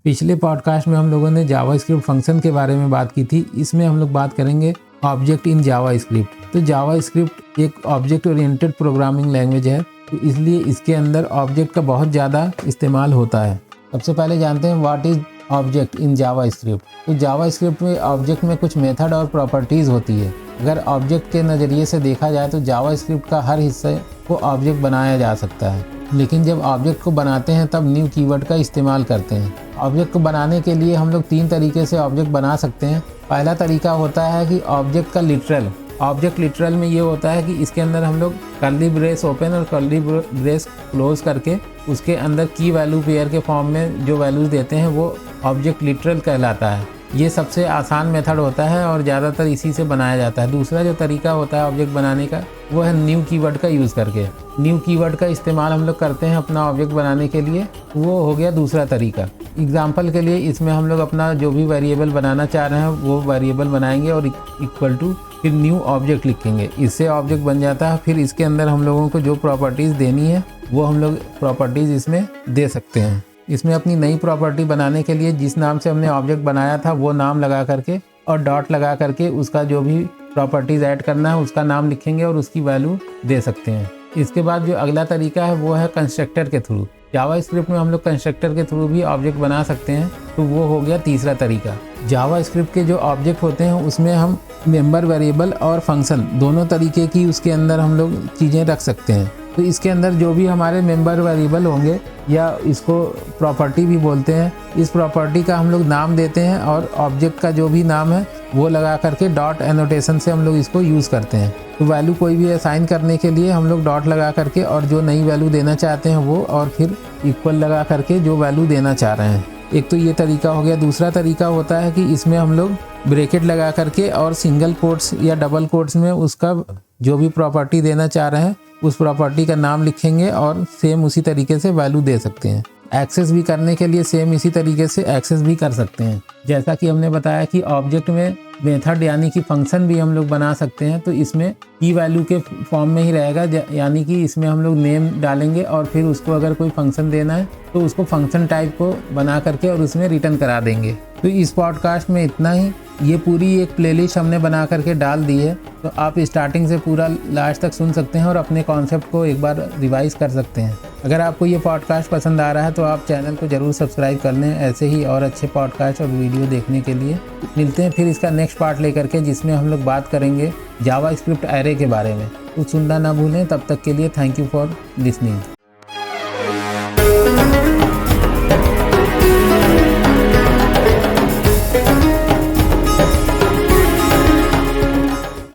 पिछले पॉडकास्ट में हम लोगों ने जावास्क्रिप्ट फंक्शन के बारे में बात की थी। इसमें हम लोग बात करेंगे ऑब्जेक्ट इन जावास्क्रिप्ट। तो जावास्क्रिप्ट एक ऑब्जेक्ट ओरिएंटेड प्रोग्रामिंग लैंग्वेज है, तो इसलिए इसके अंदर ऑब्जेक्ट का बहुत ज़्यादा इस्तेमाल होता है। सबसे पहले जानते हैं what is object in JavaScript. तो जावास्क्रिप्ट में ऑब्जेक्ट में कुछ मेथड और प्रॉपर्टीज़ होती है। अगर ऑब्जेक्ट के नज़रिए से देखा जाए तो जावास्क्रिप्ट का हर हिस्से को ऑब्जेक्ट बनाया जा सकता है, लेकिन जब ऑब्जेक्ट को बनाते हैं तब न्यू कीवर्ड का इस्तेमाल करते हैं। ऑब्जेक्ट को बनाने के लिए हम लोग 3 तरीके से ऑब्जेक्ट बना सकते हैं। पहला तरीका होता है कि ऑब्जेक्ट का लिटरल। ऑब्जेक्ट लिटरल में ये होता है कि इसके अंदर हम लोग कर्ली ब्रेस ओपन और कर्ली ब्रेस क्लोज करके उसके अंदर की वैल्यू पेयर के फॉर्म में जो वैल्यूज़ देते हैं वो ऑब्जेक्ट लिटरल कहलाता है। ये सबसे आसान मेथड होता है और ज़्यादातर इसी से बनाया जाता है। दूसरा जो तरीका होता है ऑब्जेक्ट बनाने का वो है न्यू कीवर्ड का यूज़ करके। न्यू कीवर्ड का इस्तेमाल हम लोग करते हैं अपना ऑब्जेक्ट बनाने के लिए, वो हो गया दूसरा तरीका। एग्जाम्पल के लिए इसमें हम लोग अपना जो भी वेरिएबल बनाना चाह रहे हैं वो वेरिएबल बनाएंगे और इक्वल टू फिर न्यू ऑब्जेक्ट लिखेंगे, इससे ऑब्जेक्ट बन जाता है। फिर इसके अंदर हम लोगों को जो प्रॉपर्टीज़ देनी है वो हम लोग प्रॉपर्टीज़ इसमें दे सकते हैं। इसमें अपनी नई प्रॉपर्टी बनाने के लिए जिस नाम से हमने ऑब्जेक्ट बनाया था वो नाम लगा करके और डॉट लगा करके उसका जो भी प्रॉपर्टीज़ ऐड करना है उसका नाम लिखेंगे और उसकी वैल्यू दे सकते हैं। इसके बाद जो अगला तरीका है वो है कंस्ट्रक्टर के थ्रू। जावास्क्रिप्ट में हम लोग कंस्ट्रक्टर के थ्रू भी ऑब्जेक्ट बना सकते हैं, तो वो हो गया तीसरा तरीका। जावास्क्रिप्ट के जो ऑब्जेक्ट होते हैं उसमें हम मेंबर वेरिएबल और फंक्शन दोनों तरीके की उसके अंदर हम लोग चीज़ें रख सकते हैं। तो इसके अंदर जो भी हमारे मेंबर वेरिएबल होंगे या इसको प्रॉपर्टी भी बोलते हैं, इस प्रॉपर्टी का हम लोग नाम देते हैं और ऑब्जेक्ट का जो भी नाम है वो लगा करके डॉट एनोटेशन से हम लोग इसको यूज़ करते हैं। तो वैल्यू कोई भी असाइन करने के लिए हम लोग डॉट लगा करके और जो नई वैल्यू देना चाहते हैं वो और फिर इक्वल लगा करके जो वैल्यू देना चाह रहे हैं। एक तो ये तरीका हो गया। दूसरा तरीका होता है कि इसमें हम लोग ब्रैकेट लगा करके और सिंगल कोट्स या डबल कोट्स में उसका जो भी प्रॉपर्टी देना चाह रहे हैं उस प्रॉपर्टी का नाम लिखेंगे और सेम उसी तरीके से वैल्यू दे सकते हैं। एक्सेस भी करने के लिए सेम इसी तरीके से एक्सेस भी कर सकते हैं। जैसा कि हमने बताया कि ऑब्जेक्ट में मेथड यानी कि फंक्शन भी हम लोग बना सकते हैं, तो इसमें की वैल्यू के फॉर्म में ही रहेगा, यानी कि इसमें हम लोग नेम डालेंगे और फिर उसको अगर कोई फंक्शन देना है तो उसको फंक्शन टाइप को बना करके और उसमें रिटर्न करा देंगे। तो इस पॉडकास्ट में इतना ही। ये पूरी एक प्लेलिस्ट हमने बना करके डाल दी है, तो आप स्टार्टिंग से पूरा लास्ट तक सुन सकते हैं और अपने कॉन्सेप्ट को एक बार रिवाइज कर सकते हैं। अगर आपको ये पॉडकास्ट पसंद आ रहा है तो आप चैनल को ज़रूर सब्सक्राइब कर लें ऐसे ही और अच्छे पॉडकास्ट और वीडियो देखने के लिए। मिलते हैं फिर इसका नेक्स्ट पार्ट लेकर के, जिसमें हम लोग बात करेंगे जावास्क्रिप्ट एरे के बारे में। तो सुनना ना भूलें। तब तक के लिए थैंक यू फॉर लिसनिंग।